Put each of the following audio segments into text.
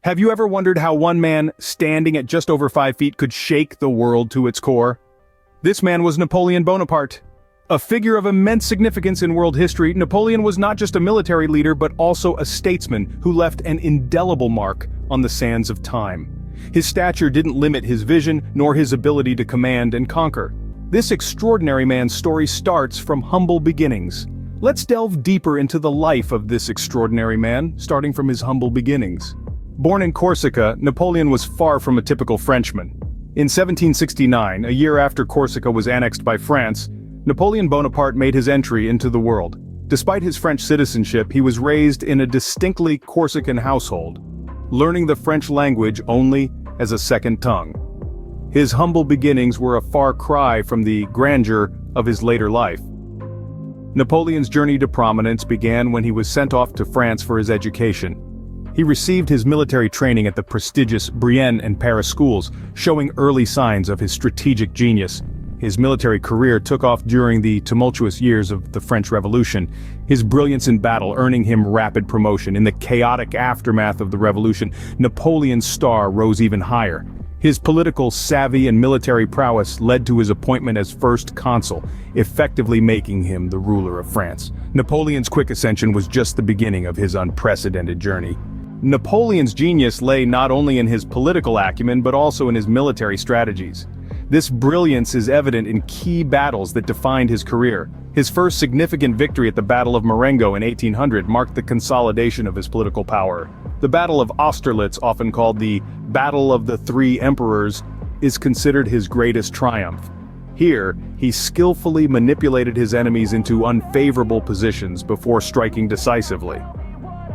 Have you ever wondered how one man, standing at just over 5 feet, could shake the world to its core? This man was Napoleon Bonaparte. A figure of immense significance in world history, Napoleon was not just a military leader but also a statesman who left an indelible mark on the sands of time. His stature didn't limit his vision nor his ability to command and conquer. This extraordinary man's story starts from humble beginnings. Let's delve deeper into the life of this extraordinary man, starting from his humble beginnings. Born in Corsica, Napoleon was far from a typical Frenchman. In 1769, a year after Corsica was annexed by France, Napoleon Bonaparte made his entry into the world. Despite his French citizenship, he was raised in a distinctly Corsican household, learning the French language only as a second tongue. His humble beginnings were a far cry from the grandeur of his later life. Napoleon's journey to prominence began when he was sent off to France for his education. He received his military training at the prestigious Brienne and Paris schools, showing early signs of his strategic genius. His military career took off during the tumultuous years of the French Revolution, his brilliance in battle earning him rapid promotion. In the chaotic aftermath of the revolution, Napoleon's star rose even higher. His political savvy and military prowess led to his appointment as first consul, effectively making him the ruler of France. Napoleon's quick ascension was just the beginning of his unprecedented journey. Napoleon's genius lay not only in his political acumen but also in his military strategies. This brilliance is evident in key battles that defined his career. His first significant victory at the Battle of Marengo in 1800 marked the consolidation of his political power. The Battle of Austerlitz, often called the Battle of the Three Emperors, is considered his greatest triumph. Here, he skillfully manipulated his enemies into unfavorable positions before striking decisively.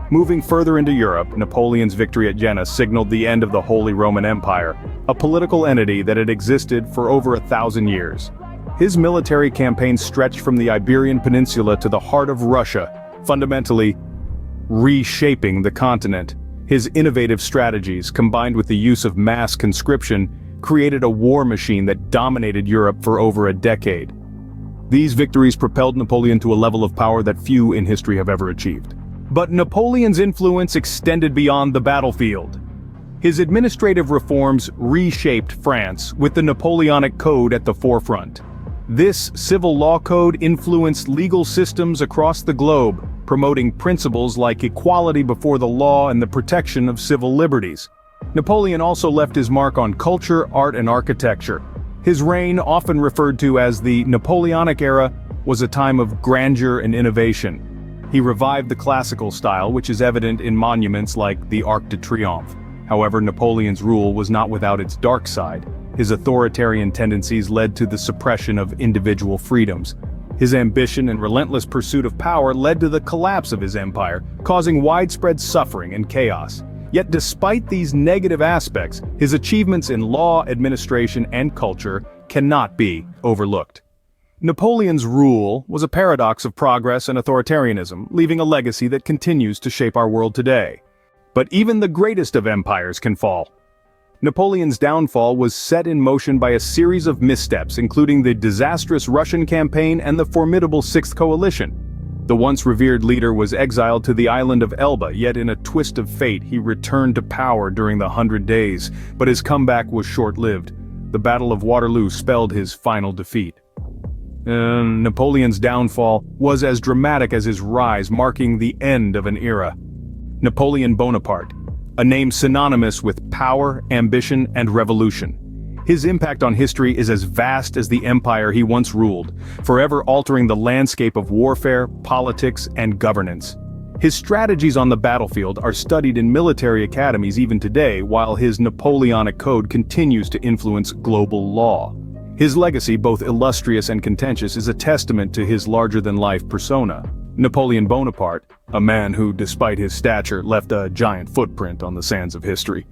Moving further into Europe, Napoleon's victory at Jena signaled the end of the Holy Roman Empire, a political entity that had existed for over 1,000 years. His military campaign stretched from the Iberian Peninsula to the heart of Russia, fundamentally reshaping the continent. His innovative strategies, combined with the use of mass conscription, created a war machine that dominated Europe for over a decade. These victories propelled Napoleon to a level of power that few in history have ever achieved. But Napoleon's influence extended beyond the battlefield. His administrative reforms reshaped France, with the Napoleonic Code at the forefront. This civil law code influenced legal systems across the globe, promoting principles like equality before the law and the protection of civil liberties. Napoleon also left his mark on culture, art, and architecture. His reign, often referred to as the Napoleonic era, was a time of grandeur and innovation. He revived the classical style, which is evident in monuments like the Arc de Triomphe. However, Napoleon's rule was not without its dark side. His authoritarian tendencies led to the suppression of individual freedoms. His ambition and relentless pursuit of power led to the collapse of his empire, causing widespread suffering and chaos. Yet despite these negative aspects, his achievements in law, administration, and culture cannot be overlooked. Napoleon's rule was a paradox of progress and authoritarianism, leaving a legacy that continues to shape our world today. But even the greatest of empires can fall. Napoleon's downfall was set in motion by a series of missteps, including the disastrous Russian campaign and the formidable Sixth Coalition. The once revered leader was exiled to the island of Elba, yet in a twist of fate he returned to power during the 100 Days, but his comeback was short-lived. The Battle of Waterloo spelled his final defeat. Napoleon's downfall was as dramatic as his rise, marking the end of an era. Napoleon Bonaparte, a name synonymous with power, ambition, and revolution. His impact on history is as vast as the empire he once ruled, forever altering the landscape of warfare, politics, and governance. His strategies on the battlefield are studied in military academies even today, while his Napoleonic Code continues to influence global law. His legacy, both illustrious and contentious, is a testament to his larger-than-life persona. Napoleon Bonaparte, a man who, despite his stature, left a giant footprint on the sands of history.